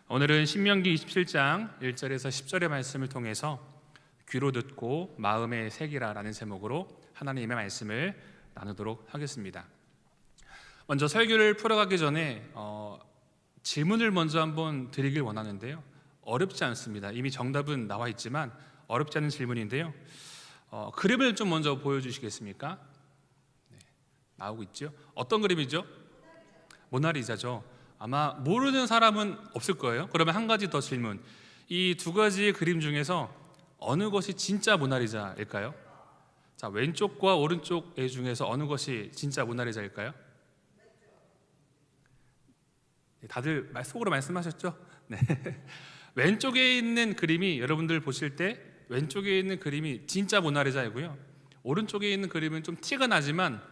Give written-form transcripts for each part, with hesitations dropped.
오늘은 신명기 27장 1절에서 10절의 말씀을 통해서 귀로 듣고 마음에 새기라라는 제목으로 하나님의 말씀을 나누도록 하겠습니다. 먼저 설교를 풀어가기 전에 질문을 먼저 한번 드리길 원하는데요. 어렵지 않습니다. 이미 정답은 나와 있지만 어렵지 않은 질문인데요. 그림을 좀 먼저 보여주시겠습니까? 네, 나오고 있죠. 어떤 그림이죠? 모나리자죠. 아마 모르는 사람은 없을 거예요. 그러면 한 가지 더 질문. 이 두 가지의 그림 중에서 어느 것이 진짜 모나리자일까요? 자, 왼쪽과 오른쪽 애 중에서 어느 것이 진짜 모나리자일까요? 다들 속으로 말씀하셨죠? 네. 왼쪽에 있는 그림이 여러분들 보실 때 왼쪽에 있는 그림이 진짜 모나리자이고요. 오른쪽에 있는 그림은 좀 티가 나지만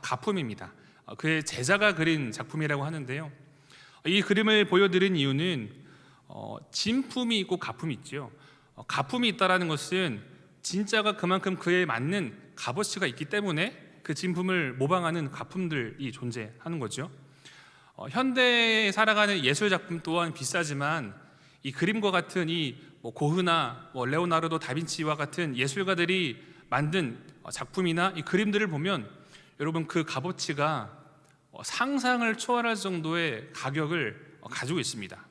가품입니다. 그의 제자가 그린 작품이라고 하는데요. 이 그림을 보여드린 이유는 진품이 있고 가품이 있죠. 가품이 있다는 것은 진짜가 그만큼 그에 맞는 값어치가 있기 때문에 그 진품을 모방하는 가품들이 존재하는 거죠. 현대에 살아가는 예술 작품 또한 비싸지만 이 그림과 같은 이 고흐나 레오나르도 다빈치와 같은 예술가들이 만든 작품이나 이 그림들을 보면 여러분 그 값어치가 상상을 초월할 정도의 가격을 가지고 있습니다.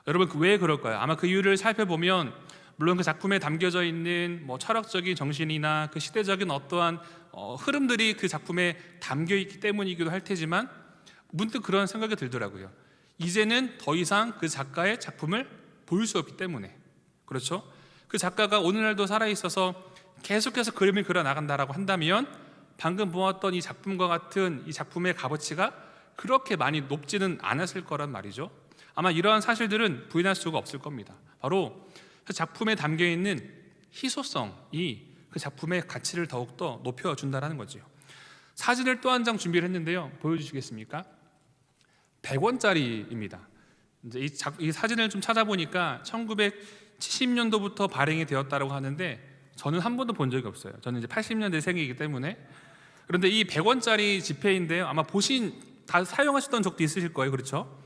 여러분 왜 그럴까요? 아마 그 이유를 살펴보면 물론 그 작품에 담겨져 있는 철학적인 정신이나 그 시대적인 어떠한 흐름들이 그 작품에 담겨 있기 때문이기도 할 테지만 문득 그런 생각이 들더라고요. 이제는 더 이상 그 작가의 작품을 볼 수 없기 때문에. 그렇죠? 그 작가가 오늘날도 살아있어서 계속해서 그림을 그려 나간다라고 한다면 방금 보았던 이 작품과 같은 이 작품의 값어치가 그렇게 많이 높지는 않았을 거란 말이죠. 아마 이러한 사실들은 부인할 수가 없을 겁니다. 바로 그 작품에 담겨있는 희소성이 그 작품의 가치를 더욱더 높여준다는 거죠. 사진을 또 한 장 준비를 했는데요. 보여주시겠습니까? 100원짜리입니다. 이제 이 사진을 좀 찾아보니까 1970년도부터 발행이 되었다고 하는데 저는 한 번도 본 적이 없어요. 저는 이제 80년대생이기 때문에. 그런데 이 100원짜리 지폐인데요. 아마 다 사용하셨던 적도 있으실 거예요. 그렇죠?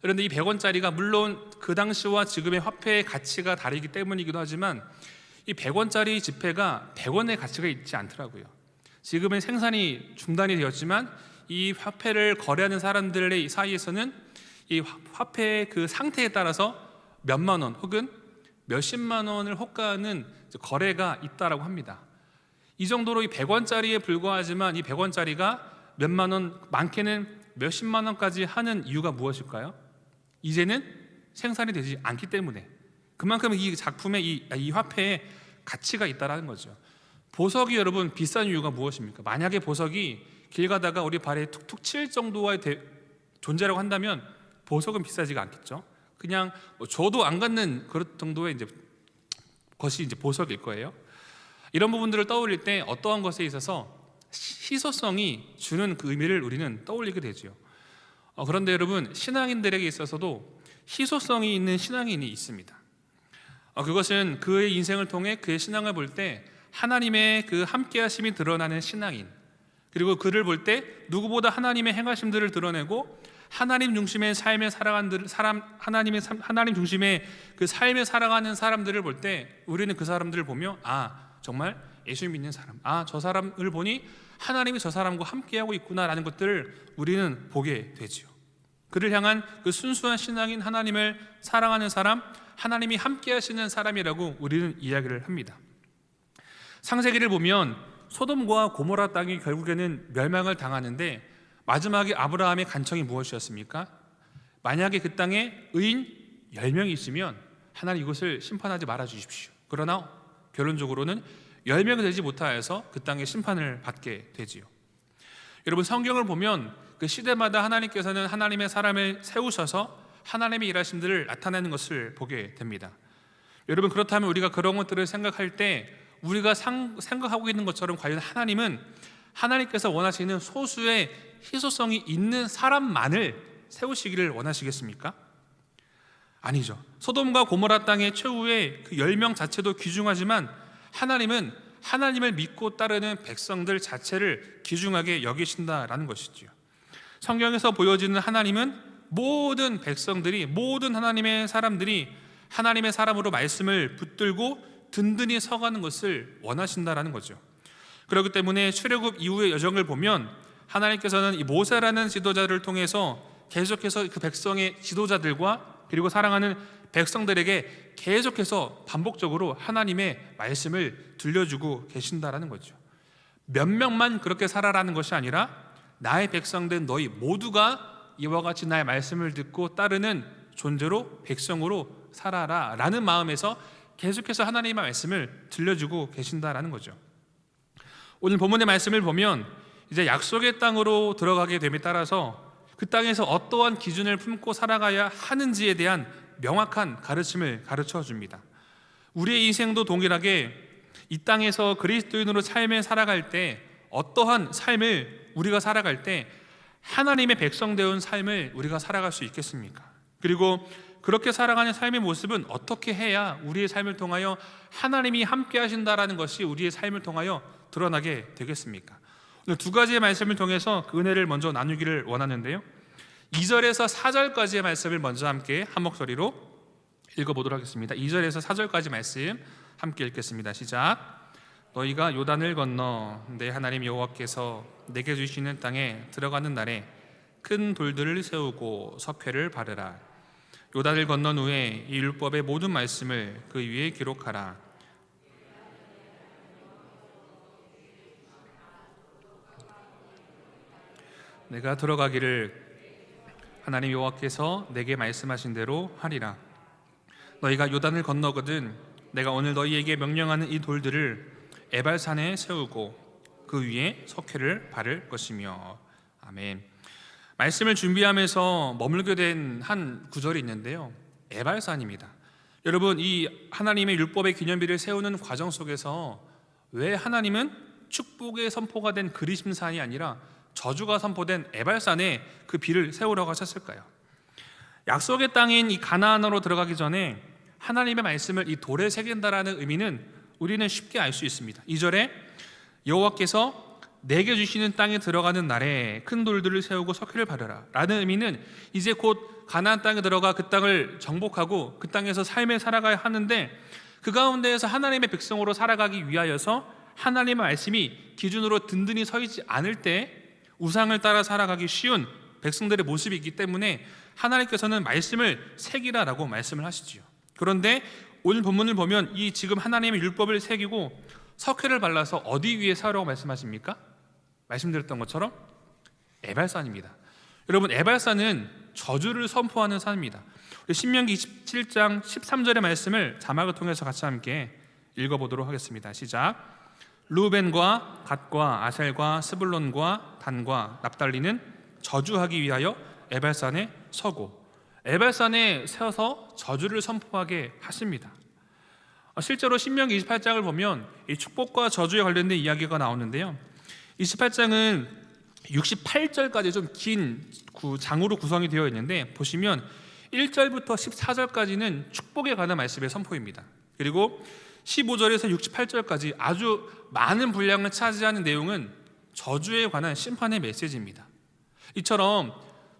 그런데 이 100원짜리가 물론 그 당시와 지금의 화폐의 가치가 다르기 때문이기도 하지만 이 100원짜리 지폐가 100원의 가치가 있지 않더라고요. 지금은 생산이 중단이 되었지만 이 화폐를 거래하는 사람들의 사이에서는 이 화폐의 그 상태에 따라서 몇만 원 혹은 몇십만 원을 호가하는 거래가 있다라고 합니다. 이 정도로 이 100원짜리에 불과하지만 이 100원짜리가 몇만 원, 많게는 몇십만 원까지 하는 이유가 무엇일까요? 이제는 생산이 되지 않기 때문에 그만큼 이 작품의 이 화폐에 가치가 있다라는 거죠. 보석이 여러분 비싼 이유가 무엇입니까? 만약에 보석이 길 가다가 우리 발에 툭툭 칠 정도의 존재라고 한다면 보석은 비싸지가 않겠죠. 그냥 줘도 안 갖는 그런 정도의 것이 이제 보석일 거예요. 이런 부분들을 떠올릴 때 어떠한 것에 있어서 희소성이 주는 그 의미를 우리는 떠올리게 되죠. 그런데 여러분 신앙인들에게 있어서도 희소성이 있는 신앙인이 있습니다. 그것은 그의 인생을 통해 그의 신앙을 볼 때 하나님의 그 함께하심이 드러나는 신앙인, 그리고 그를 볼 때 누구보다 하나님의 행하심들을 드러내고 하나님 중심의 삶에 살아가는 하나님 중심의 그 삶에 살아가는 사람들을 볼 때 우리는 그 사람들을 보며 정말 예수 믿는 사람, 저 사람을 보니 하나님이 저 사람과 함께하고 있구나라는 것들을 우리는 보게 되지요. 그를 향한 그 순수한 신앙인 하나님을 사랑하는 사람, 하나님이 함께하시는 사람이라고 우리는 이야기를 합니다. 창세기를 보면 소돔과 고모라 땅이 결국에는 멸망을 당하는데 마지막에 아브라함의 간청이 무엇이었습니까? 만약에 그 땅에 의인 10명이 있으면 하나님 이것을 심판하지 말아 주십시오. 그러나 결론적으로는 10명이 되지 못하여서 그 땅에 심판을 받게 되지요. 여러분 성경을 보면 그 시대마다 하나님께서는 하나님의 사람을 세우셔서 하나님의 일하심들을 나타내는 것을 보게 됩니다. 여러분 그렇다면 우리가 그런 것들을 생각할 때 우리가 생각하고 있는 것처럼 과연 하나님은 하나님께서 원하시는 소수의 희소성이 있는 사람만을 세우시기를 원하시겠습니까? 아니죠. 소돔과 고모라 땅의 최후의 그 10명 자체도 귀중하지만 하나님은 하나님을 믿고 따르는 백성들 자체를 귀중하게 여기신다라는 것이지요. 성경에서 보여지는 하나님은 모든 백성들이, 모든 하나님의 사람들이 하나님의 사람으로 말씀을 붙들고 든든히 서가는 것을 원하신다라는 거죠. 그렇기 때문에 출애굽 이후의 여정을 보면 하나님께서는 이 모세라는 지도자를 통해서 계속해서 그 백성의 지도자들과 그리고 사랑하는 백성들에게 계속해서 반복적으로 하나님의 말씀을 들려주고 계신다라는 거죠. 몇 명만 그렇게 살아라는 것이 아니라 나의 백성된 너희 모두가 이와 같이 나의 말씀을 듣고 따르는 존재로 백성으로 살아라 라는 마음에서 계속해서 하나님의 말씀을 들려주고 계신다라는 거죠. 오늘 본문의 말씀을 보면 이제 약속의 땅으로 들어가게 됨에 따라서 그 땅에서 어떠한 기준을 품고 살아가야 하는지에 대한 명확한 가르침을 가르쳐 줍니다. 우리의 인생도 동일하게 이 땅에서 그리스도인으로 삶을 살아갈 때, 어떠한 삶을 우리가 살아갈 때 하나님의 백성되온 삶을 우리가 살아갈 수 있겠습니까? 그리고 그렇게 살아가는 삶의 모습은 어떻게 해야 우리의 삶을 통하여 하나님이 함께 하신다라는 것이 우리의 삶을 통하여 드러나게 되겠습니까? 오늘 두 가지의 말씀을 통해서 그 은혜를 먼저 나누기를 원하는데요, 2절에서 4절까지의 말씀을 먼저 함께 한 목소리로 읽어보도록 하겠습니다. 2절에서 4절까지 말씀 함께 읽겠습니다. 시작. 너희가 요단을 건너 내 하나님 여호와께서 내게 주시는 땅에 들어가는 날에 큰 돌들을 세우고 석회를 바르라. 요단을 건넌 후에 이 율법의 모든 말씀을 그 위에 기록하라. 내가 들어가기를 하나님 여호와께서 내게 말씀하신 대로 하리라. 너희가 요단을 건너거든 내가 오늘 너희에게 명령하는 이 돌들을 에발산에 세우고 그 위에 석회를 바를 것이며. 아멘. 말씀을 준비하면서 머물게 된 한 구절이 있는데요, 에발산입니다. 여러분, 이 하나님의 율법의 기념비를 세우는 과정 속에서 왜 하나님은 축복의 선포가 된 그리심산이 아니라 저주가 선포된 에발산에 그 비를 세우라고 하셨을까요? 약속의 땅인 이 가나안으로 들어가기 전에 하나님의 말씀을 이 돌에 새긴다라는 의미는 우리는 쉽게 알 수 있습니다. 2절에 여호와께서 내게 주시는 땅에 들어가는 날에 큰 돌들을 세우고 석회를 바르라 라는 의미는 이제 곧 가나안 땅에 들어가 그 땅을 정복하고 그 땅에서 삶을 살아가야 하는데, 그 가운데에서 하나님의 백성으로 살아가기 위하여서 하나님의 말씀이 기준으로 든든히 서 있지 않을 때 우상을 따라 살아가기 쉬운 백성들의 모습이 있기 때문에 하나님께서는 말씀을 새기라라고 말씀을 하시지요. 그런데 오늘 본문을 보면 이 지금 하나님의 율법을 새기고 석회를 발라서 어디 위에 세우라고 말씀하십니까? 말씀드렸던 것처럼 에발산입니다. 여러분, 에발산은 저주를 선포하는 산입니다. 신명기 27장 13절의 말씀을 자막을 통해서 같이 함께 읽어보도록 하겠습니다. 시작. 루벤과 갓과 아셀과 스불론과 단과 납달리는 저주하기 위하여 에발산에 서고, 에발산에 세워서 저주를 선포하게 하십니다. 실제로 신명기 28장을 보면 이 축복과 저주에 관련된 이야기가 나오는데요, 28장은 68절까지 좀 긴 장으로 구성이 되어 있는데, 보시면 1절부터 14절까지는 축복에 관한 말씀의 선포입니다. 그리고 15절에서 68절까지 아주 많은 분량을 차지하는 내용은 저주에 관한 심판의 메시지입니다. 이처럼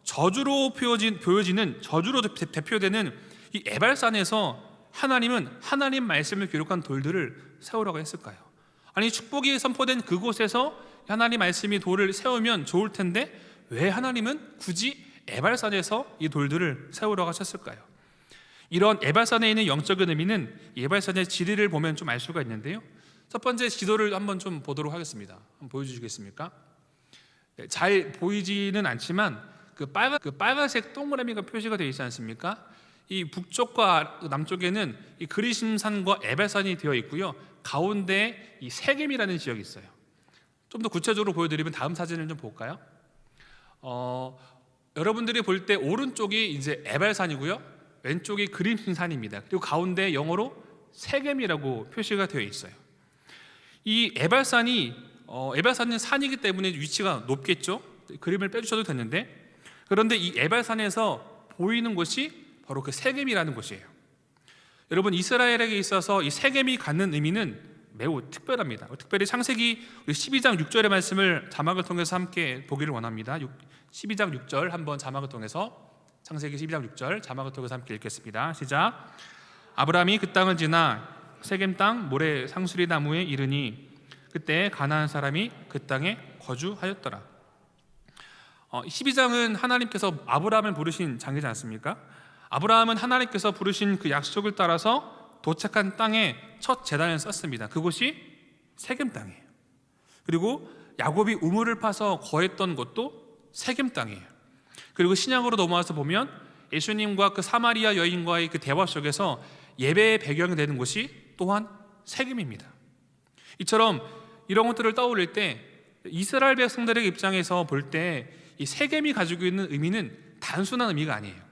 저주로 보여지는, 저주로 대표되는 이 에발산에서 하나님은 하나님 말씀을 기록한 돌들을 세우라고 했을까요? 아니, 축복이 선포된 그곳에서 하나님 말씀이 돌을 세우면 좋을 텐데 왜 하나님은 굳이 에발산에서 이 돌들을 세우라고 하셨을까요? 이런 에발산에 있는 영적인 의미는 에발산의 지리를 보면 좀 알 수가 있는데요, 첫 번째 지도를 한번 좀 보도록 하겠습니다. 한번 보여주시겠습니까? 네, 잘 보이지는 않지만 그 빨간색 동그라미가 표시가 되어 있지 않습니까? 이 북쪽과 남쪽에는 이 그리심산과 에발산이 되어 있고요, 가운데 이 세겜이라는 지역이 있어요. 좀 더 구체적으로 보여드리면 다음 사진을 좀 볼까요? 여러분들이 볼 때 오른쪽이 이제 에발산이고요, 왼쪽이 그리심산입니다. 그리고 가운데 영어로 세겜이라고 표시가 되어 있어요. 이 에발산은 산이기 때문에 위치가 높겠죠. 그림을 빼주셔도 됐는데, 그런데 이 에발산에서 보이는 곳이 바로 그 세겜이라는 곳이에요. 여러분, 이스라엘에게 있어서 이 세겜이 갖는 의미는 매우 특별합니다. 특별히 창세기 12장 6절의 말씀을 자막을 통해서 함께 보기를 원합니다. 12장 6절 한번 자막을 통해서 창세기 12장 6절 자막을 통해서 함께 읽겠습니다. 시작. 아브라함이 그 땅을 지나 세겜 땅 모래 상수리 나무에 이르니 그때 가나안 사람이 그 땅에 거주하였더라. 12장은 하나님께서 아브라함을 부르신 장이지 않습니까? 아브라함은 하나님께서 부르신 그 약속을 따라서 도착한 땅에 첫 제단을 쌓습니다. 그곳이 세겜 땅이에요. 그리고 야곱이 우물을 파서 거했던 곳도 세겜 땅이에요. 그리고 신약으로 넘어와서 보면 예수님과 그 사마리아 여인과의 그 대화 속에서 예배의 배경이 되는 곳이 또한 세겜입니다. 이처럼 이런 것들을 떠올릴 때 이스라엘 백성들의 입장에서 볼 때 이 세겜이 가지고 있는 의미는 단순한 의미가 아니에요.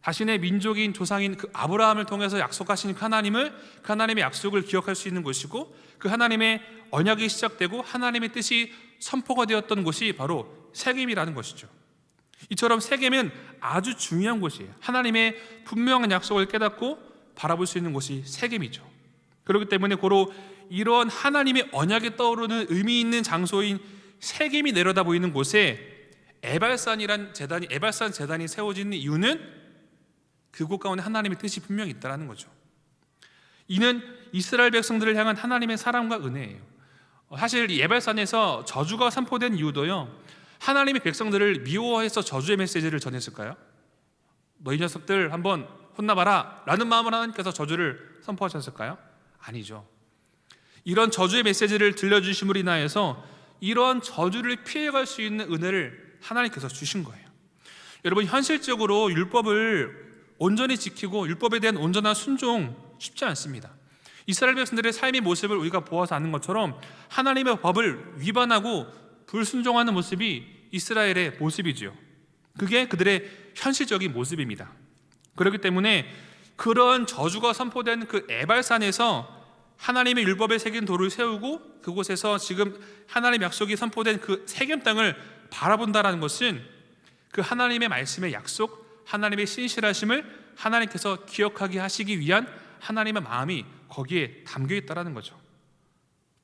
자신의 민족인 조상인 그 아브라함을 통해서 약속하신 그 하나님의 약속을 기억할 수 있는 곳이고, 그 하나님의 언약이 시작되고 하나님의 뜻이 선포가 되었던 곳이 바로 세겜이라는 것이죠. 이처럼 세겜은 아주 중요한 곳이에요. 하나님의 분명한 약속을 깨닫고 바라볼 수 있는 곳이 세겜이죠. 그렇기 때문에 고로 이런 하나님의 언약에 떠오르는 의미 있는 장소인 세겜이 내려다 보이는 곳에 에발산 제단이 세워지는 이유는 그곳 가운데 하나님의 뜻이 분명히 있다는 거죠. 이는 이스라엘 백성들을 향한 하나님의 사랑과 은혜예요. 사실 이 에발산에서 저주가 선포된 이유도요, 하나님의 백성들을 미워해서 저주의 메시지를 전했을까요? 너희 녀석들 한번 혼나봐라 라는 마음으로 하나님께서 저주를 선포하셨을까요? 아니죠. 이런 저주의 메시지를 들려주심으로 인하여서 이러한 저주를 피해갈 수 있는 은혜를 하나님께서 주신 거예요. 여러분, 현실적으로 율법을 온전히 지키고 율법에 대한 온전한 순종 쉽지 않습니다. 이스라엘 백성들의 삶의 모습을 우리가 보아서 아는 것처럼 하나님의 법을 위반하고 불순종하는 모습이 이스라엘의 모습이지요. 그게 그들의 현실적인 모습입니다. 그렇기 때문에 그런 저주가 선포된 그 에발산에서 하나님의 율법에 새긴 돌을 세우고 그곳에서 지금 하나님의 약속이 선포된 그 세겜 땅을 바라본다라는 것은 그 하나님의 말씀의 약속, 하나님의 신실하심을 하나님께서 기억하게 하시기 위한 하나님의 마음이 거기에 담겨 있다라는 거죠.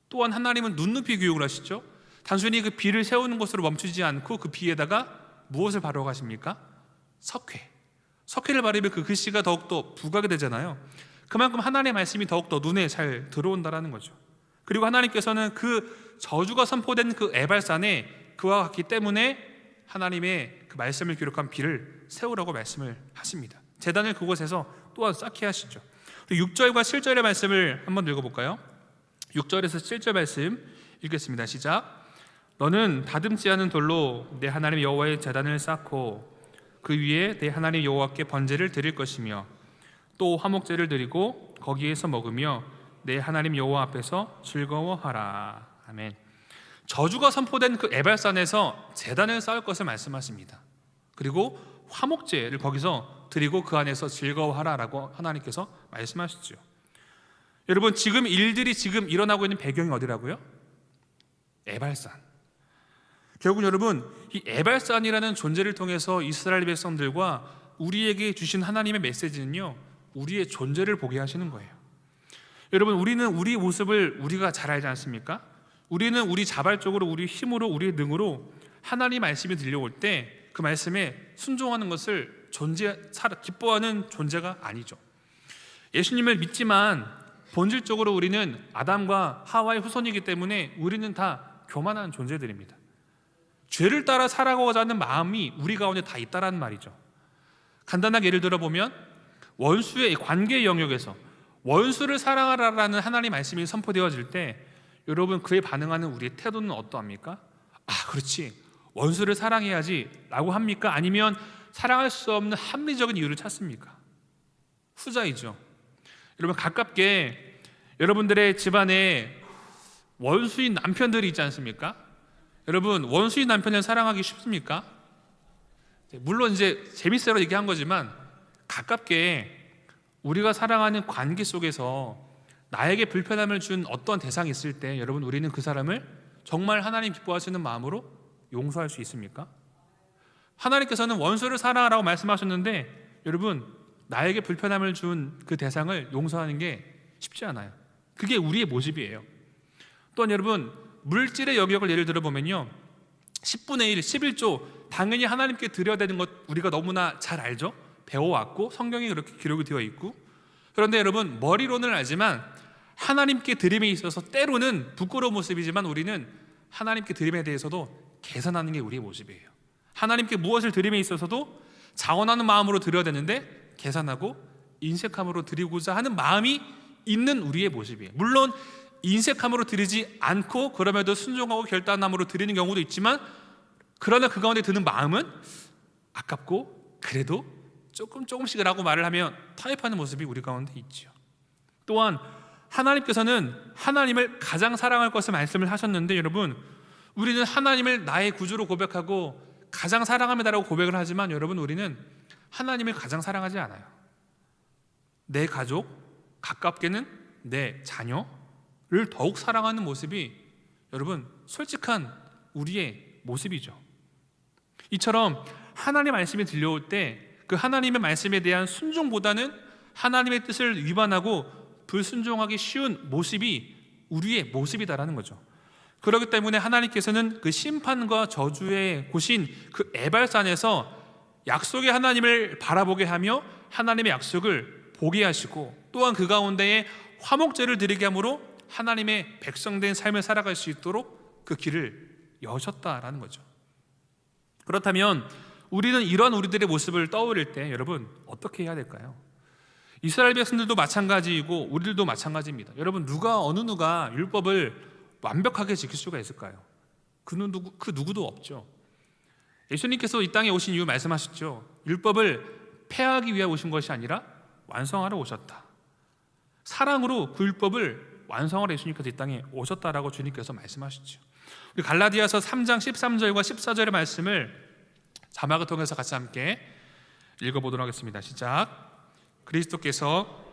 또한 하나님은 눈높이 교육을 하시죠. 단순히 그 비를 세우는 것으로 멈추지 않고 그 비에다가 무엇을 바르고 가십니까? 석회를 바르면 그 글씨가 더욱더 부각이 되잖아요. 그만큼 하나님의 말씀이 더욱더 눈에 잘 들어온다라는 거죠. 그리고 하나님께서는 그 저주가 선포된 그 에발산에 그와 같기 때문에 하나님의 그 말씀을 기록한 비를 세우라고 말씀을 하십니다. 제단을 그곳에서 또한 쌓게 하시죠. 6절과 7절의 말씀을 한번 읽어볼까요? 6절에서 7절 말씀 읽겠습니다. 시작. 너는 다듬지 않은 돌로 내 하나님 여호와의 제단을 쌓고 그 위에 내 하나님 여호와께 번제를 드릴 것이며 또 화목제를 드리고 거기에서 먹으며 내 하나님 여호와 앞에서 즐거워하라. 아멘. 저주가 선포된 그 에발산에서 제단을 쌓을 것을 말씀하십니다. 그리고 화목제를 거기서 드리고 그 안에서 즐거워하라라고 하나님께서 말씀하시죠. 여러분, 지금 일들이 지금 일어나고 있는 배경이 어디라고요? 에발산. 결국 여러분, 이 에발산이라는 존재를 통해서 이스라엘 백성들과 우리에게 주신 하나님의 메시지는요, 우리의 존재를 보게 하시는 거예요. 여러분, 우리는 우리 모습을 우리가 잘 알지 않습니까? 우리는 우리 자발적으로, 우리 힘으로, 우리의 능으로 하나님 말씀이 들려올 때 그 말씀에 순종하는 것을 기뻐하는 존재가 아니죠. 예수님을 믿지만 본질적으로 우리는 아담과 하와의 후손이기 때문에 우리는 다 교만한 존재들입니다. 죄를 따라 살아가고자 하는 마음이 우리 가운데 다 있다라는 말이죠. 간단하게 예를 들어보면 원수의 관계 영역에서 원수를 사랑하라라는 하나님 말씀이 선포되어질 때 여러분, 그에 반응하는 우리의 태도는 어떠합니까? 그렇지, 원수를 사랑해야지 라고 합니까? 아니면 사랑할 수 없는 합리적인 이유를 찾습니까? 후자이죠. 여러분, 가깝게 여러분들의 집안에 원수인 남편들이 있지 않습니까? 여러분, 원수인 남편을 사랑하기 쉽습니까? 물론 이제 재밌어요 얘기한 거지만 가깝게 우리가 사랑하는 관계 속에서 나에게 불편함을 준 어떤 대상이 있을 때 여러분, 우리는 그 사람을 정말 하나님 기뻐하시는 마음으로 용서할 수 있습니까? 하나님께서는 원수를 사랑하라고 말씀하셨는데 여러분, 나에게 불편함을 준 그 대상을 용서하는 게 쉽지 않아요. 그게 우리의 모습이에요. 또한 여러분, 물질의 영역을 예를 들어보면요, 10분의 1, 11조 당연히 하나님께 드려야 되는 것 우리가 너무나 잘 알죠. 배워왔고 성경에 그렇게 기록이 되어 있고. 그런데 여러분, 머리로는 알지만 하나님께 드림에 있어서 때로는 부끄러운 모습이지만 우리는 하나님께 드림에 대해서도 계산하는 게 우리의 모습이에요. 하나님께 무엇을 드림에 있어서도 자원하는 마음으로 드려야 되는데 계산하고 인색함으로 드리고자 하는 마음이 있는 우리의 모습이에요. 물론 인색함으로 드리지 않고 그럼에도 순종하고 결단함으로 드리는 경우도 있지만, 그러나 그 가운데 드는 마음은 아깝고 그래도 조금씩을 하고 말을 하면 타협하는 모습이 우리 가운데 있죠. 또한 하나님께서는 하나님을 가장 사랑할 것을 말씀을 하셨는데, 여러분, 우리는 하나님을 나의 구주로 고백하고 가장 사랑합니다라고 고백을 하지만, 여러분, 우리는 하나님을 가장 사랑하지 않아요. 내 가족, 가깝게는 내 자녀를 더욱 사랑하는 모습이 여러분 솔직한 우리의 모습이죠. 이처럼 하나님의 말씀이 들려올 때 그 하나님의 말씀에 대한 순종보다는 하나님의 뜻을 위반하고 불순종하기 쉬운 모습이 우리의 모습이다라는 거죠. 그렇기 때문에 하나님께서는 그 심판과 저주의 곳인 그 에발산에서 약속의 하나님을 바라보게 하며 하나님의 약속을 보게 하시고, 또한 그 가운데에 화목제를 드리게 함으로 하나님의 백성된 삶을 살아갈 수 있도록 그 길을 여셨다라는 거죠. 그렇다면 우리는 이러한 우리들의 모습을 떠올릴 때 여러분 어떻게 해야 될까요? 이스라엘 백성들도 마찬가지이고 우리들도 마찬가지입니다. 여러분, 어느 누가 율법을 완벽하게 지킬 수가 있을까요? 그 누구도 없죠. 예수님께서 이 땅에 오신 이유 말씀하셨죠. 율법을 폐하기 위해 오신 것이 아니라 완성하러 오셨다. 사랑으로 그 율법을 완성하러 예수님께서 이 땅에 오셨다라고 주님께서 말씀하시죠. 우리 갈라디아서 3장 13절과 14절의 말씀을 자막을 통해서 같이 함께 읽어보도록 하겠습니다. 시작. 그리스도께서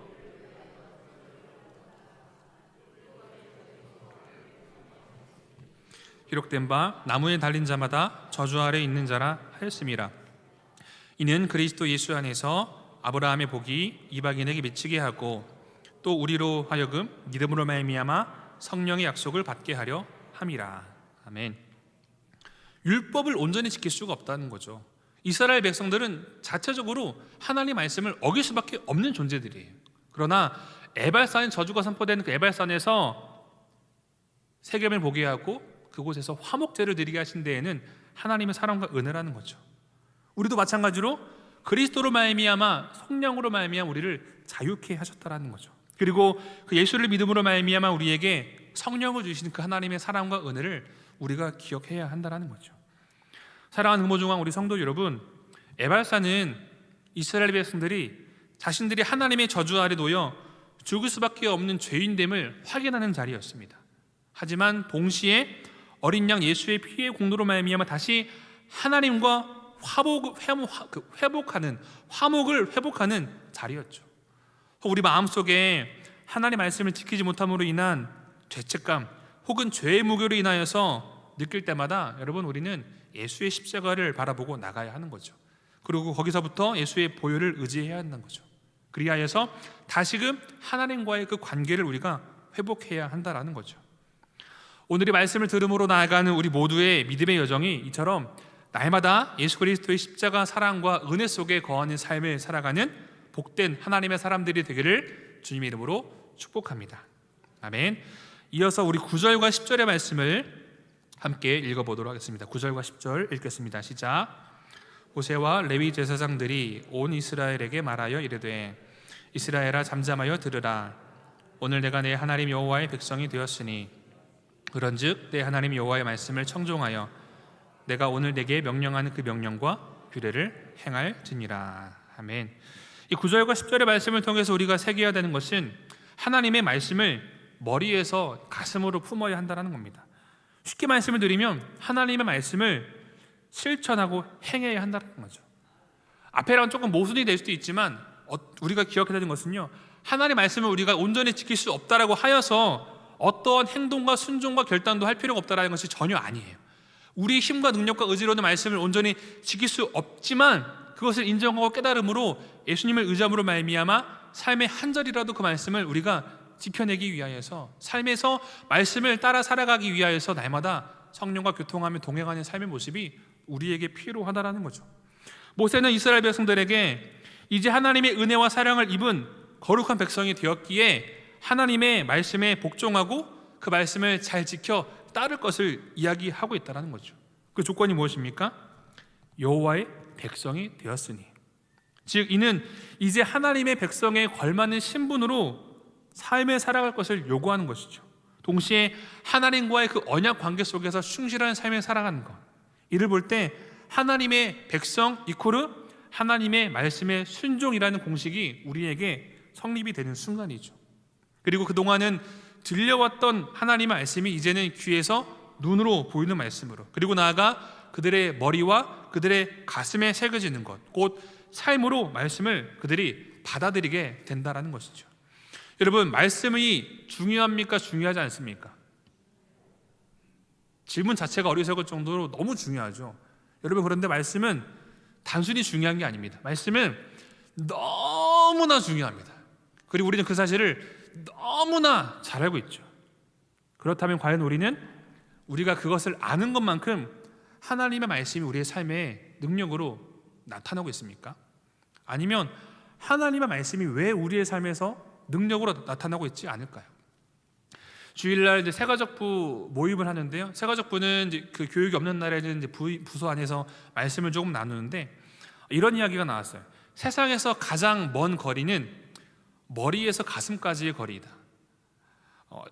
기록된 바 나무에 달린 자마다 저주 아래 있는 자라 하였음이라. 이는 그리스도 예수 안에서 아브라함의 복이 이방인에게 미치게 하고 또 우리로 하여금 믿음으로 말미암아 성령의 약속을 받게 하려 함이라. 아멘. 율법을 온전히 지킬 수가 없다는 거죠. 이스라엘 백성들은 자체적으로 하나님 말씀을 어길 수밖에 없는 존재들이에요. 그러나 에발산인 저주가 선포되는 그 에발산에서 세겜을 보게 하고 그곳에서 화목제를 드리게 하신 데에는 하나님의 사랑과 은혜라는 거죠. 우리도 마찬가지로 그리스도로 말미암아 성령으로 말미암아 우리를 자유케 하셨다라는 거죠. 그리고 그 예수를 믿음으로 말미암아 우리에게 성령을 주신 그 하나님의 사랑과 은혜를 우리가 기억해야 한다는 거죠. 사랑하는 금호중앙 우리 성도 여러분, 에발산은 이스라엘 백성들이 자신들이 하나님의 저주 아래 놓여 죽을 수밖에 없는 죄인됨을 확인하는 자리였습니다. 하지만 동시에 어린 양 예수의 피의 공로로 말미암아 다시 하나님과 화목을 회복하는 자리였죠. 우리 마음속에 하나님의 말씀을 지키지 못함으로 인한 죄책감 혹은 죄의 무게로 인하여서 느낄 때마다 여러분 우리는 예수의 십자가를 바라보고 나가야 하는 거죠. 그리고 거기서부터 예수의 보혈을 의지해야 한다는 거죠. 그리하여서 다시금 하나님과의 그 관계를 우리가 회복해야 한다는 거죠. 오늘의 말씀을 들음으로 나아가는 우리 모두의 믿음의 여정이 이처럼 날마다 예수 그리스도의 십자가 사랑과 은혜 속에 거하는 삶을 살아가는 복된 하나님의 사람들이 되기를 주님의 이름으로 축복합니다. 아멘. 이어서 우리 9절과 10절의 말씀을 함께 읽어보도록 하겠습니다. 9절과 10절 읽겠습니다. 시작. 호세와 레위 제사장들이 온 이스라엘에게 말하여 이르되 이스라엘아 잠잠하여 들으라. 오늘 내가 내 하나님 여호와의 백성이 되었으니 그런즉 내 하나님 여호와의 말씀을 청종하여 내가 오늘 내게 명령하는 그 명령과 규례를 행할지니라. 아멘. 이 9절과 10절의 말씀을 통해서 우리가 새겨야 되는 것은 하나님의 말씀을 머리에서 가슴으로 품어야 한다는 겁니다. 쉽게 말씀을 드리면 하나님의 말씀을 실천하고 행해야 한다는 거죠. 앞에랑 조금 모순이 될 수도 있지만 우리가 기억해야 되는 것은요, 하나님의 말씀을 우리가 온전히 지킬 수 없다라고 하여서 어떠한 행동과 순종과 결단도 할 필요가 없다라는 것이 전혀 아니에요. 우리 힘과 능력과 의지로는 말씀을 온전히 지킬 수 없지만 그것을 인정하고 깨달음으로 예수님을 의지함으로 말미암아 삶의 한 절이라도 그 말씀을 우리가 지켜내기 위하여서 삶에서 말씀을 따라 살아가기 위하여서 날마다 성령과 교통하며 동행하는 삶의 모습이 우리에게 필요하다라는 거죠. 모세는 이스라엘 백성들에게 이제 하나님의 은혜와 사랑을 입은 거룩한 백성이 되었기에 하나님의 말씀에 복종하고 그 말씀을 잘 지켜 따를 것을 이야기하고 있다는 거죠. 그 조건이 무엇입니까? 여호와의 백성이 되었으니, 즉 이는 이제 하나님의 백성에 걸맞는 신분으로 삶을 살아갈 것을 요구하는 것이죠. 동시에 하나님과의 그 언약 관계 속에서 충실한 삶을 살아가는 것, 이를 볼 때 하나님의 백성 이코르 하나님의 말씀의 순종이라는 공식이 우리에게 성립이 되는 순간이죠. 그리고 그동안은 들려왔던 하나님의 말씀이 이제는 귀에서 눈으로 보이는 말씀으로, 그리고 나아가 그들의 머리와 그들의 가슴에 새겨지는 것, 곧 삶으로 말씀을 그들이 받아들이게 된다는 것이죠. 여러분, 말씀이 중요합니까? 중요하지 않습니까? 질문 자체가 어리석을 정도로 너무 중요하죠. 여러분, 그런데 말씀은 단순히 중요한 게 아닙니다. 말씀은 너무나 중요합니다. 그리고 우리는 그 사실을 너무나 잘 알고 있죠. 그렇다면 과연 우리는 우리가 그것을 아는 것만큼 하나님의 말씀이 우리의 삶의 능력으로 나타나고 있습니까? 아니면 하나님의 말씀이 왜 우리의 삶에서 능력으로 나타나고 있지 않을까요? 주일날 이제 새가족부 모임을 하는데요. 새가족부는 이제 그 교육이 없는 날에는 이제 부서 안에서 말씀을 조금 나누는데 이런 이야기가 나왔어요. 세상에서 가장 먼 거리는 머리에서 가슴까지의 거리이다.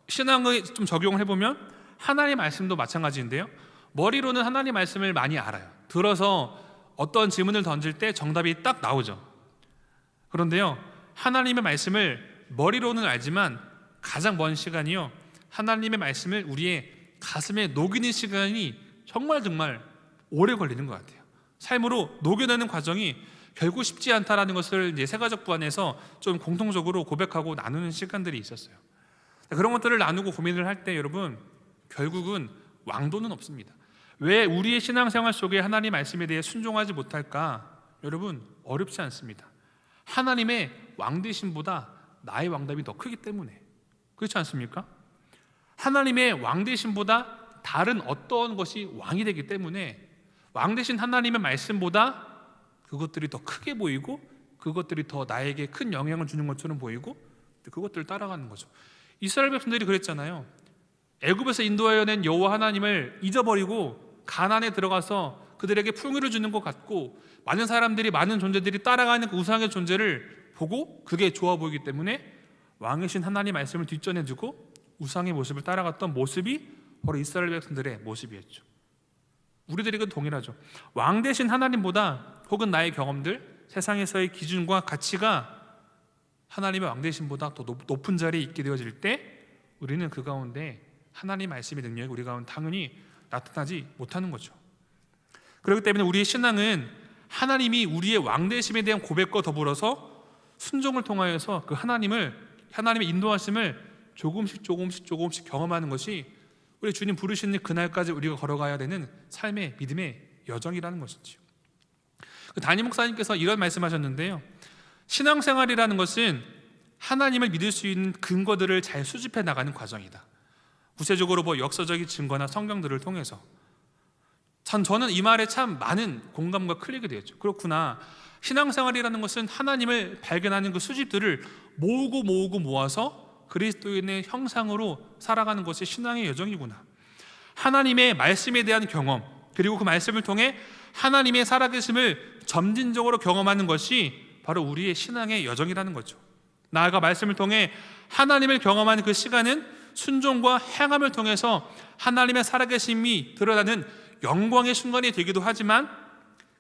신앙을 좀 적용을 해보면 하나님의 말씀도 마찬가지인데요. 머리로는 하나님의 말씀을 많이 알아요. 들어서 어떤 질문을 던질 때 정답이 딱 나오죠. 그런데요, 하나님의 말씀을 머리로는 알지만 가장 먼 시간이요, 하나님의 말씀을 우리의 가슴에 녹이는 시간이 정말 오래 걸리는 것 같아요. 삶으로 녹여내는 과정이 결국 쉽지 않다라는 것을 이제 새가족부 안에서 좀 공통적으로 고백하고 나누는 시간들이 있었어요. 그런 것들을 나누고 고민을 할 때 여러분, 결국은 왕도는 없습니다. 왜 우리의 신앙생활 속에 하나님 말씀에 대해 순종하지 못할까? 여러분, 어렵지 않습니다. 하나님의 왕되심보다 나의 왕답이 더 크기 때문에. 그렇지 않습니까? 하나님의 왕되심보다 다른 어떤 것이 왕이 되기 때문에 왕되신 하나님의 말씀보다 그것들이 더 크게 보이고 그것들이 더 나에게 큰 영향을 주는 것처럼 보이고 그것들을 따라가는 거죠. 이스라엘 백성들이 그랬잖아요. 애굽에서 인도하여 낸 여호와 하나님을 잊어버리고 가나안에 들어가서 그들에게 풍요를 주는 것 같고 많은 사람들이, 많은 존재들이 따라가는 그 우상의 존재를 보고 그게 좋아 보이기 때문에 왕이신 하나님 말씀을 뒷전해주고 우상의 모습을 따라갔던 모습이 바로 이스라엘 백성들의 모습이었죠. 우리들에게 동일하죠. 왕 대신 하나님보다 혹은 나의 경험들, 세상에서의 기준과 가치가 하나님의 왕 대신보다 더 높은 자리에 있게 되어질 때 우리는 그 가운데 하나님 말씀의 능력이 우리 가운데 당연히 나타나지 못하는 거죠. 그렇기 때문에 우리의 신앙은 하나님이 우리의 왕 되심에 대한 고백과 더불어서 순종을 통하여서 그 하나님의 인도하심을 조금씩 경험하는 것이 우리 주님 부르시는 그날까지 우리가 걸어가야 되는 삶의 믿음의 여정이라는 것이죠. 담임 목사님께서 이런 말씀하셨는데요. 신앙생활이라는 것은 하나님을 믿을 수 있는 근거들을 잘 수집해 나가는 과정이다. 구체적으로 역사적인 증거나 성경들을 통해서. 저는 이 말에 참 많은 공감과 클릭이 되었죠. 그렇구나. 신앙생활이라는 것은 하나님을 발견하는 그 수집들을 모으고 모아서 그리스도인의 형상으로 살아가는 것이 신앙의 여정이구나. 하나님의 말씀에 대한 경험, 그리고 그 말씀을 통해 하나님의 살아계심을 점진적으로 경험하는 것이 바로 우리의 신앙의 여정이라는 거죠. 나아가 말씀을 통해 하나님을 경험하는 그 시간은 순종과 행함을 통해서 하나님의 살아계심이 드러나는 영광의 순간이 되기도 하지만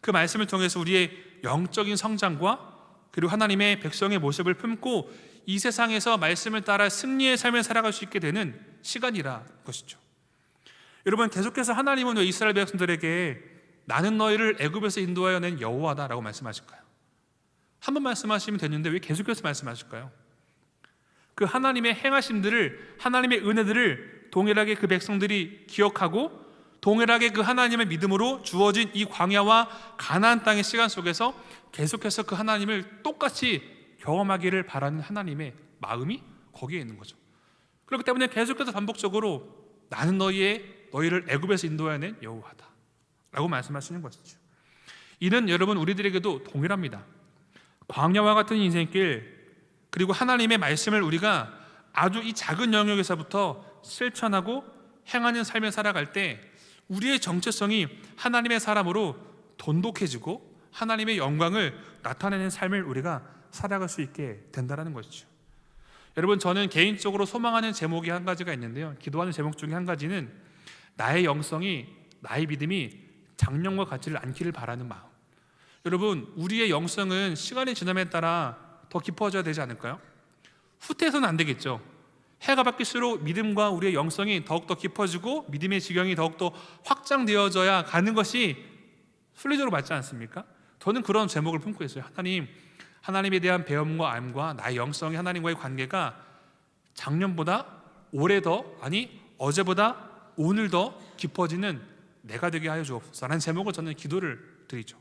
그 말씀을 통해서 우리의 영적인 성장과 그리고 하나님의 백성의 모습을 품고 이 세상에서 말씀을 따라 승리의 삶을 살아갈 수 있게 되는 시간이라 것이죠. 여러분, 계속해서 하나님은 왜 이스라엘 백성들에게 나는 너희를 애굽에서 인도하여 낸 여호와다라고 말씀하실까요? 한 번 말씀하시면 됐는데 왜 계속해서 말씀하실까요? 그 하나님의 행하심들을, 하나님의 은혜들을 동일하게 그 백성들이 기억하고 동일하게 그 하나님의 믿음으로 주어진 이 광야와 가나안 땅의 시간 속에서 계속해서 그 하나님을 똑같이 경험하기를 바라는 하나님의 마음이 거기에 있는 거죠. 그렇기 때문에 계속해서 반복적으로 나는 너희의 너희를 애굽에서 인도해낸 여호와다 라고 말씀하시는 것이죠. 이는 여러분 우리들에게도 동일합니다. 광야와 같은 인생길, 그리고 하나님의 말씀을 우리가 아주 이 작은 영역에서부터 실천하고 행하는 삶을 살아갈 때 우리의 정체성이 하나님의 사람으로 돈독해지고 하나님의 영광을 나타내는 삶을 우리가 살아갈 수 있게 된다는 것이죠. 여러분, 저는 개인적으로 소망하는 제목이 한 가지가 있는데요, 기도하는 제목 중에 한 가지는 나의 영성이, 나의 믿음이 장년과 같지를 않기를 바라는 마음. 여러분, 우리의 영성은 시간이 지남에 따라 더 깊어져야 되지 않을까요? 후퇴해서는 안 되겠죠. 해가 바뀔수록 믿음과 우리의 영성이 더욱더 깊어지고 믿음의 지경이 더욱더 확장되어져야 가는 것이 순리적으로 맞지 않습니까? 저는 그런 제목을 품고 있어요. 하나님에 대한 배움과 알과 나의 영성이 하나님과의 관계가 작년보다 올해 더, 아니 어제보다 오늘 더 깊어지는 내가 되게 하여 주옵소서 라는 제목을 저는 기도를 드리죠.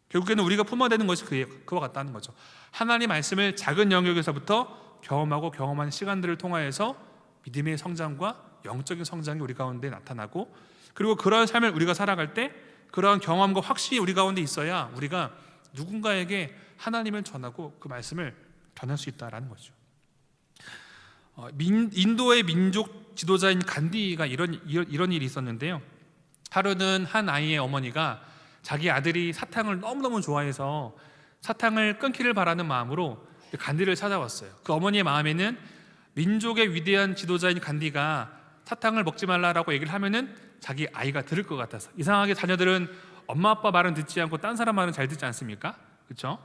결국에는 우리가 품어야 되는 것이 그와 같다는 거죠. 하나님 말씀을 작은 영역에서부터 경험하는 시간들을 통하여서 믿음의 성장과 영적인 성장이 우리 가운데 나타나고, 그리고 그러한 삶을 우리가 살아갈 때 그러한 경험과 확신이 우리 가운데 있어야 우리가 누군가에게 하나님을 전하고 그 말씀을 전할 수 있다라는 거죠. 인도의 민족 지도자인 간디가 이런 일이 있었는데요. 하루는 한 아이의 어머니가 자기 아들이 사탕을 너무너무 좋아해서 사탕을 끊기를 바라는 마음으로 간디를 찾아왔어요. 그 어머니의 마음에는 민족의 위대한 지도자인 간디가 사탕을 먹지 말라라고 얘기를 하면은 자기 아이가 들을 것 같아서. 이상하게 자녀들은 엄마 아빠 말은 듣지 않고 딴 사람 말은 잘 듣지 않습니까? 그렇죠?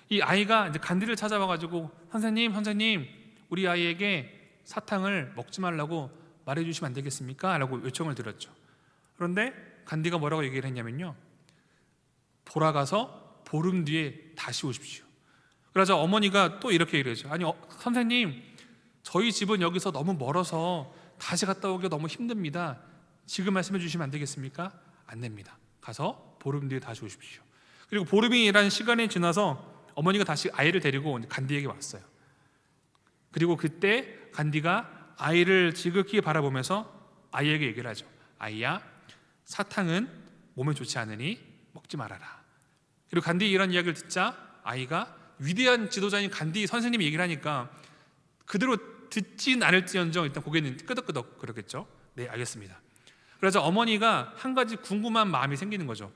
이 아이가 이제 간디를 찾아와가지고 선생님 우리 아이에게 사탕을 먹지 말라고 말해주시면 안 되겠습니까? 라고 요청을 드렸죠. 그런데 간디가 뭐라고 얘기를 했냐면요, 돌아가서 보름 뒤에 다시 오십시오. 그러자 어머니가 또 이렇게 얘기를 하죠. 아니 선생님, 저희 집은 여기서 너무 멀어서 다시 갔다 오기가 너무 힘듭니다. 지금 말씀해 주시면 안 되겠습니까? 안 됩니다. 가서 보름 뒤에 다시 오십시오. 그리고 보름이라는 시간이 지나서 어머니가 다시 아이를 데리고 간디에게 왔어요. 그리고 그때 간디가 아이를 지극히 바라보면서 아이에게 얘기를 하죠. 아이야, 사탕은 몸에 좋지 않으니 먹지 말아라. 그리고 간디 이런 이야기를 듣자 아이가 위대한 지도자인 간디 선생님이 얘기를 하니까 그대로 듣진 않을지언정 일단 고개는 끄덕끄덕 그러겠죠. 네, 알겠습니다. 그래서 어머니가 한 가지 궁금한 마음이 생기는 거죠.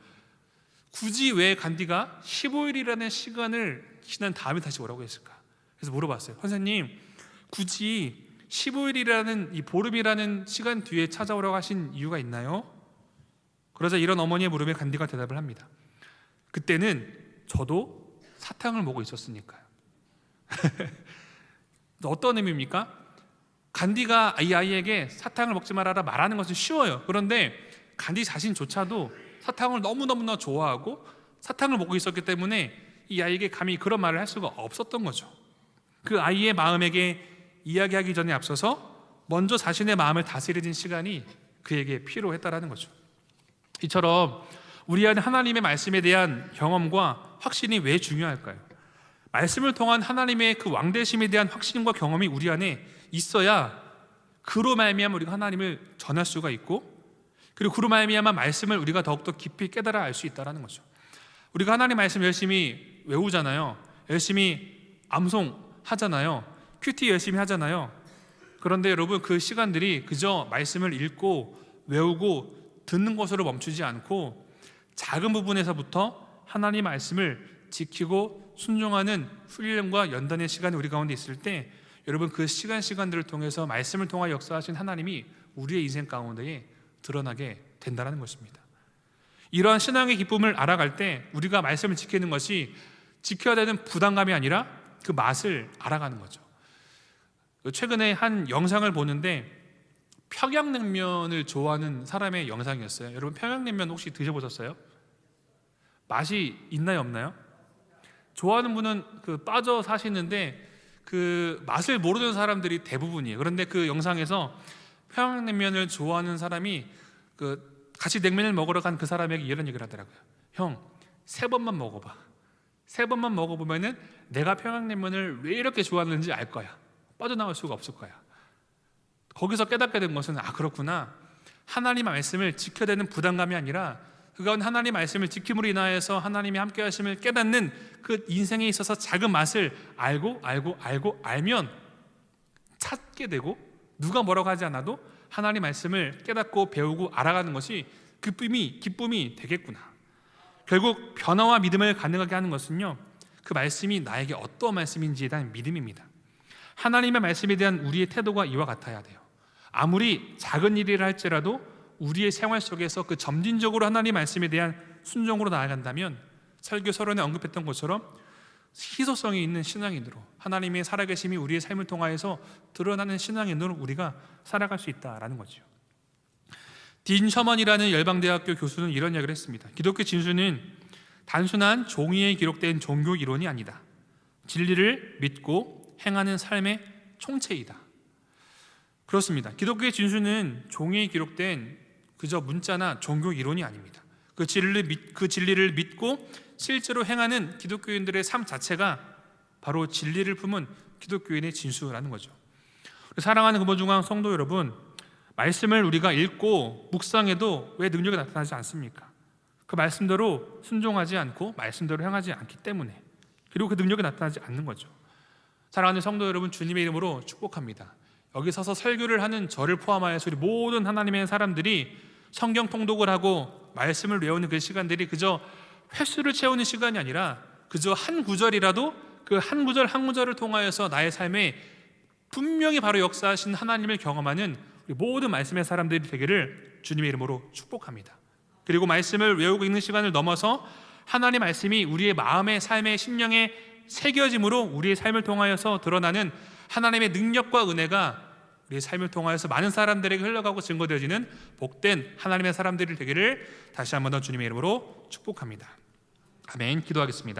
굳이 왜 간디가 15일이라는 시간을 지난 다음에 다시 오라고 했을까? 그래서 물어봤어요. 선생님, 굳이 15일이라는 이 보름이라는 시간 뒤에 찾아오라고 하신 이유가 있나요? 그러자 이런 어머니의 물음에 간디가 대답을 합니다. 그때는 저도 사탕을 먹고 있었으니까요. 어떤 의미입니까? 간디가 이 아이에게 사탕을 먹지 말아라 말하는 것은 쉬워요. 그런데 간디 자신조차도 사탕을 너무너무나 좋아하고 사탕을 먹고 있었기 때문에 이 아이에게 감히 그런 말을 할 수가 없었던 거죠. 그 아이의 마음에게 이야기하기 전에 앞서서 먼저 자신의 마음을 다스리는 시간이 그에게 필요했다라는 거죠. 이처럼 우리 안에 하나님의 말씀에 대한 경험과 확신이 왜 중요할까요? 말씀을 통한 하나님의 그 왕되심에 대한 확신과 경험이 우리 안에 있어야 그로 말미암아 우리가 하나님을 전할 수가 있고, 그리고 그로 말미암아 말씀을 우리가 더욱더 깊이 깨달아 알 수 있다는 거죠. 우리가 하나님 말씀 열심히 외우잖아요. 열심히 암송하잖아요. 큐티 열심히 하잖아요. 그런데 여러분, 그 시간들이 그저 말씀을 읽고 외우고 듣는 것으로 멈추지 않고 작은 부분에서부터 하나님 말씀을 지키고 순종하는 훈련과 연단의 시간이 우리 가운데 있을 때, 여러분 그 시간들을 통해서 말씀을 통하여 역사하신 하나님이 우리의 인생 가운데에 드러나게 된다는 것입니다. 이러한 신앙의 기쁨을 알아갈 때 우리가 말씀을 지키는 것이 지켜야 되는 부담감이 아니라 그 맛을 알아가는 거죠. 최근에 한 영상을 보는데 평양냉면을 좋아하는 사람의 영상이었어요. 여러분, 평양냉면 혹시 드셔보셨어요? 맛이 있나요, 없나요? 좋아하는 분은 빠져 사시는데 그 맛을 모르는 사람들이 대부분이에요. 그런데 그 영상에서 평양냉면을 좋아하는 사람이 같이 냉면을 먹으러 간 그 사람에게 이런 얘기를 하더라고요. 형, 3번만 먹어봐. 3번만 먹어보면은 내가 평양냉면을 왜 이렇게 좋아하는지 알 거야. 빠져나올 수가 없을 거야. 거기서 깨닫게 된 것은 그렇구나. 하나님의 말씀을 지켜야 되는 부담감이 아니라 그건 하나님의 말씀을 지킴으로 인하여서 하나님이 함께 하심을 깨닫는 그 인생에 있어서 작은 맛을 알면 찾게 되고, 누가 뭐라고 하지 않아도 하나님 말씀을 깨닫고 배우고 알아가는 것이 기쁨이 되겠구나. 결국 변화와 믿음을 가능하게 하는 것은요, 그 말씀이 나에게 어떤 말씀인지에 대한 믿음입니다. 하나님의 말씀에 대한 우리의 태도가 이와 같아야 돼요. 아무리 작은 일이라 할지라도 우리의 생활 속에서 그 점진적으로 하나님 말씀에 대한 순종으로 나아간다면, 설교 서론에 언급했던 것처럼 희소성이 있는 신앙인으로, 하나님의 살아계심이 우리의 삶을 통하여서 드러나는 신앙인으로 우리가 살아갈 수 있다라는 거죠. 딘 셔먼이라는 열방대학교 교수는 이런 이야기를 했습니다. 기독교 진수는 단순한 종이에 기록된 종교 이론이 아니다. 진리를 믿고 행하는 삶의 총체이다. 그렇습니다. 기독교의 진수는 종이에 기록된 그저 문자나 종교 이론이 아닙니다. 그 진리를 믿고 실제로 행하는 기독교인들의 삶 자체가 바로 진리를 품은 기독교인의 진수라는 거죠. 사랑하는 금호중앙 성도 여러분, 말씀을 우리가 읽고 묵상해도 왜 능력이 나타나지 않습니까? 그 말씀대로 순종하지 않고 말씀대로 행하지 않기 때문에, 그리고 그 능력이 나타나지 않는 거죠. 사랑하는 성도 여러분, 주님의 이름으로 축복합니다. 여기 서서 설교를 하는 저를 포함하여서 우리 모든 하나님의 사람들이 성경 통독을 하고 말씀을 외우는 그 시간들이 그저 횟수를 채우는 시간이 아니라 그저 한 구절이라도 그 한 구절 한 구절을 통하여서 나의 삶에 분명히 바로 역사하신 하나님을 경험하는 우리 모든 말씀의 사람들이 되기를 주님의 이름으로 축복합니다. 그리고 말씀을 외우고 있는 시간을 넘어서 하나님의 말씀이 우리의 마음의 삶의 심령에 새겨짐으로 우리의 삶을 통하여서 드러나는 하나님의 능력과 은혜가 우리의 삶을 통하여서 많은 사람들에게 흘러가고 증거되어지는 복된 하나님의 사람들이 되기를 다시 한번 더 주님의 이름으로 축복합니다. 아멘. 기도하겠습니다.